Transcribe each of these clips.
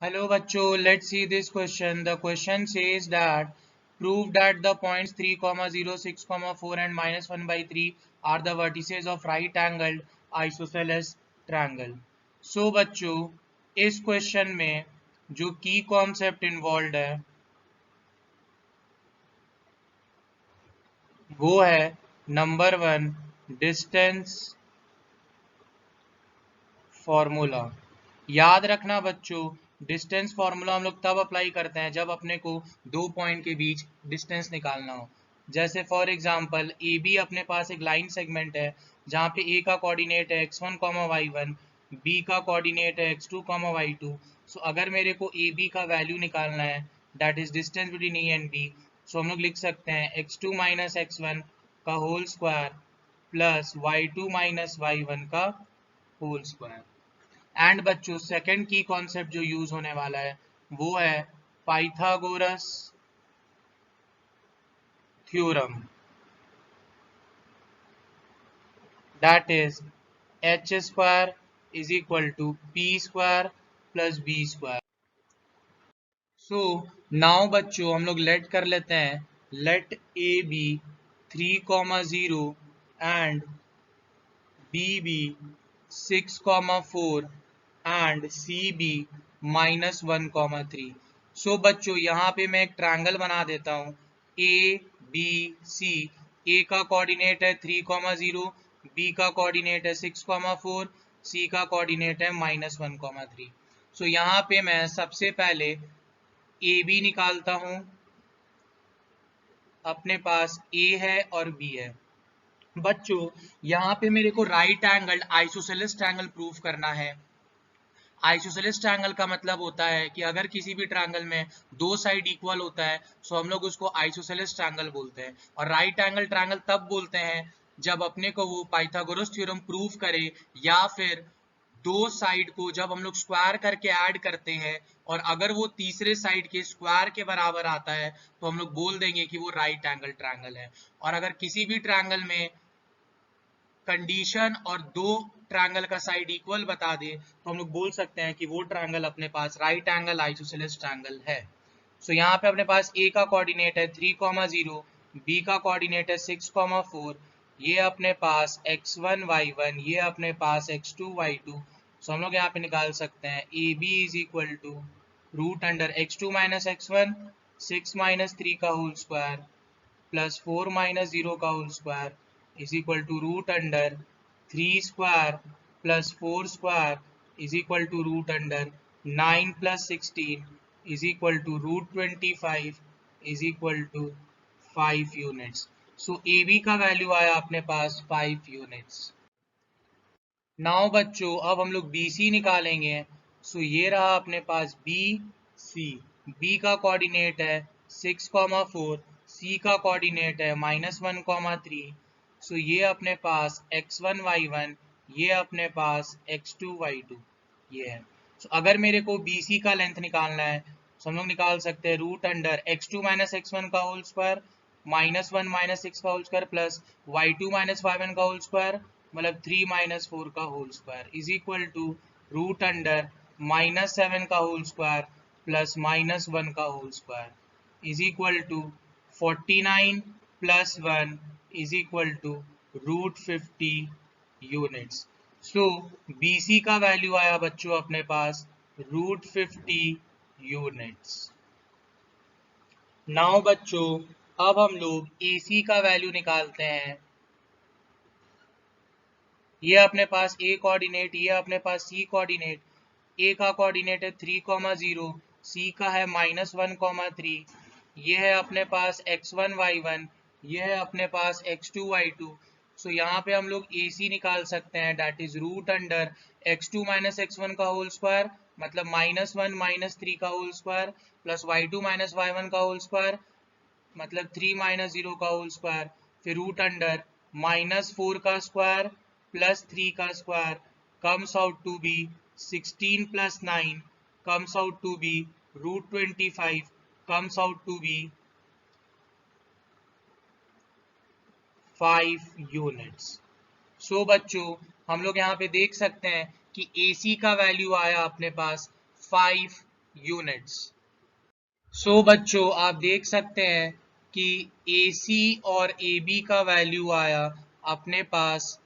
Hello बच्चों, let's see this question. The question says that prove that the points 3, 0, 6, 4 and -1 by 3 are the vertices of right angled isosceles triangle. So बच्चों, इस question में जो की concept involve है वो है नंबर 1 डिस्टेंस फॉर्मूला। याद रखना बच्चों, डिस्टेंस फॉर्मूला हम लोग तब अप्लाई करते हैं जब अपने को दो पॉइंट के बीच डिस्टेंस निकालना हो। जैसे फॉर एग्जांपल ए बी अपने पास एक लाइन सेगमेंट है जहाँ पे ए का कोऑर्डिनेट है x1, y1, बी का कोऑर्डिनेट है x2, y2। सो अगर मेरे को ए बी का वैल्यू निकालना है, that is distance between A and B, so हम लोग लिख सकते हैं x2 माइनस x1 का whole square plus y2 minus y1 का होल स्क्वायर। एंड बच्चों सेकंड की कॉन्सेप्ट जो यूज होने वाला है वो है Pythagoras theorem, that is H square is equal to P square plus B square. So now बच्चों हम लोग लेट कर लेते हैं, let A be 3, 0 and B be 6, 4 and C be -1, 3। So बच्चों यहाँ पे मैं एक ट्रायंगल बना देता हूँ ए बी सी। ए का कोऑर्डिनेट है 3, 0, बी का कोऑर्डिनेट है 6, 4, सी का कोऑर्डिनेट है -1, 3। सो यहाँ पे मैं सबसे पहले ए बी निकालता हूँ। अपने पास ए है और बी है। बच्चों यहाँ पे मेरे को right angle isosceles triangle proof करना है। आइसोसेलेस ट्रायंगल का मतलब होता है कि अगर किसी भी ट्रायंगल में दो साइड इक्वल होता है सो हम लोग उसको आइसोसेलेस ट्रायंगल बोलते हैं। और राइट एंगल ट्रायंगल तब बोलते हैं जब अपने को वो पाइथागोरस थ्योरम प्रूव करे, या फिर दो साइड को जब हम लोग स्क्वायर करके ऐड करते हैं और अगर वो तीसरे साइड के स्क्वायर के बराबर आता है तो हम लोग बोल देंगे कि वो राइट एंगल ट्रायंगल है। और अगर किसी भी ट्रायंगल में कंडीशन और दो ट्रायंगल का साइड इक्वल बता दे तो हम लोग बोल सकते हैं कि वो ट्रायंगल अपने पास राइट एंगल आइसोसेलेस ट्रायंगल है। सो यहाँ पे अपने पास ए का कोऑर्डिनेट है 3, 0, बी का कोऑर्डिनेट है 6, 4, ये अपने पास x1, y1, ये अपने पास x2, y2। सो हम लोग यहाँ पे निकाल सकते हैं A B is equal to root under x2 minus x1 6 - 3 का होल स्क्वायर प्लस 4 - 0 का whole square is equal to root under 3 square plus 4 square is equal to root under 9 + 16 is equal to √25 is equal to 5 units. So A B का value आया अपने पास 5 units. Now बच्चों अब हम लोग B C निकालेंगे। सो ये रहा अपने पास बी सी। बी का कोऑर्डिनेट है 6, 4, सी का कोऑर्डिनेट है -1, 3। सो ये अपने पास x1, y1, ये अपने पास x2, y2 ये है। सो अगर मेरे को बी सी का लेंथ निकालना है तो हम लोग निकाल सकते हैं रूट अंडर x2 - x1 का होल स्क्वायर -1 - 6 का whole square plus y2 - y1 का होल स्क्वायर मतलब 3 - 4 का whole square is equal to root under -7 का होल स्क्वायर प्लस -1 का whole square is equal to 49 + 1 is equal to √50 units. So BC का value आया बच्चों अपने पास √50 यूनिट्स। नाउ बच्चों अब हम लोग AC का वैल्यू निकालते हैं। ये अपने पास ए कोऑर्डिनेट, ये अपने पास सी कोऑर्डिनेट। ए का कोऑर्डिनेट है 3, 0, सी का है -1, 3, ये है अपने पास x1, y1, ये है अपने पास x2, y2। सो यहाँ पे हम लोग AC निकाल सकते हैं, that is root under x2 - x1 का होल स्क्वायर मतलब -1 - 3 का whole square plus y2 - y1 का होल स्क्वायर मतलब 3 - 0 का होल स्क्वायर, फिर रूट अंडर -4 का स्क्वायर प्लस 3 का square comes out to be 16 + 9 comes out to be √25 comes out to be 5 units. So बच्चों हम लोग यहाँ पे देख सकते हैं कि AC का वैल्यू आया अपने पास 5 यूनिट्स। सो बच्चों आप देख सकते हैं कि AC और AB का वैल्यू आया अपने पास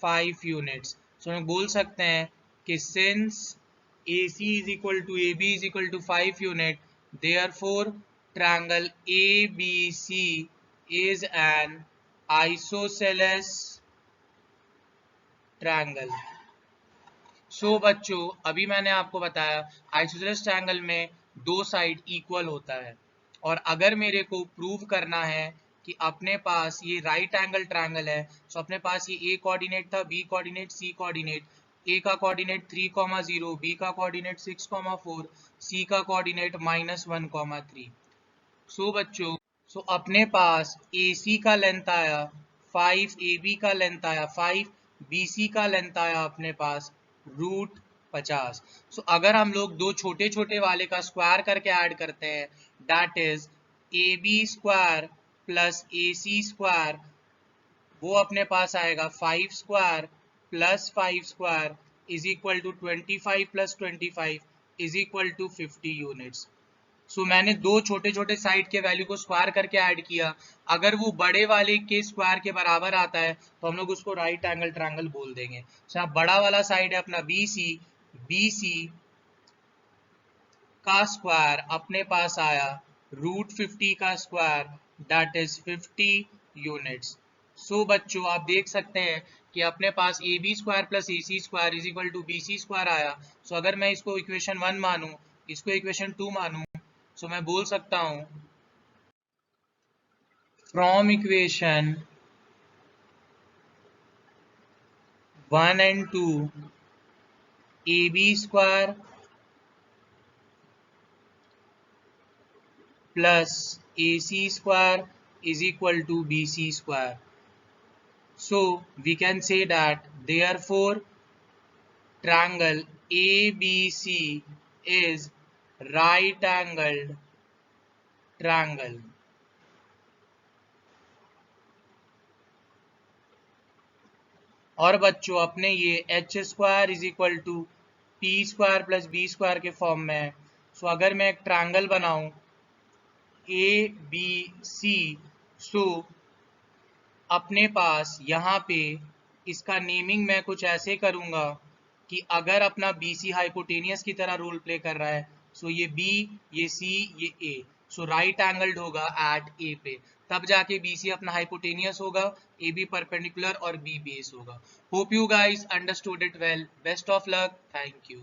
5 यूनिट्स। सो हम बोल सकते हैं कि since AC is equal to AB is equal to 5 unit, therefore triangle ABC is an isosceles triangle. So बच्चों अभी मैंने आपको बताया आइसोसेलेस ट्रायंगल में दो साइड इक्वल होता है, और अगर मेरे को प्रूव करना है कि अपने पास ये राइट एंगल ट्रायंगल है, तो अपने पास ये ए कोऑर्डिनेट था, बी कोऑर्डिनेट, सी कोऑर्डिनेट। ए का कोऑर्डिनेट 3,0, बी का कोऑर्डिनेट 6,4, सी का कोऑर्डिनेट -1,3। सो बच्चों अपने पास AC का लेंथ आया 5, AB का लेंथ आया 5, BC का लेंथ आया अपने पास √50। सो अगर हम लोग दो छोटे छोटे वाले का स्क्वायर करके ऐड करते हैं, that is AB square plus AC square, वो अपने पास आएगा 5 square plus 5 square is equal to 25 plus 25 is equal to 50 units. So मैंने दो छोटे छोटे साइड के वैल्यू को स्क्वायर करके ऐड किया, अगर वो बड़े वाले के स्क्वायर के बराबर आता है तो हम लोग उसको राइट एंगल ट्रायंगल बोल देंगे। सो बड़ा वाला साइड है अपना BC का स्क्वायर अपने पास आया √50 का square, that is 50 units. So बच्चों आप देख सकते हैं कि अपने पास AB square plus AC square is equal to BC square आया। सो अगर मैं इसको इक्वेशन 1 मानूं, इसको इक्वेशन 2 मानूं, सो मैं बोल सकता हूं from equation 1 and 2 AB square plus AC square is equal to BC square. So we can say that therefore triangle ABC is right angled triangle. और बच्चों अपने ये H square is equal to P square plus B square के form में है। सो अगर मैं एक ट्रायंगल बनाऊं ABC, सो अपने पास यहाँ पे इसका नेमिंग मैं कुछ ऐसे करूंगा कि अगर अपना BC हाइपोटेनियस की तरह रोल प्ले कर रहा है, सो ये B, ये C, ये A, सो राइट एंगल्ड होगा एट A पे, तब जाके BC अपना हाइपोटेनियस होगा, AB परपेंडिकुलर और B बेस होगा। Hope you guys understood it well. Best of luck. Thank you.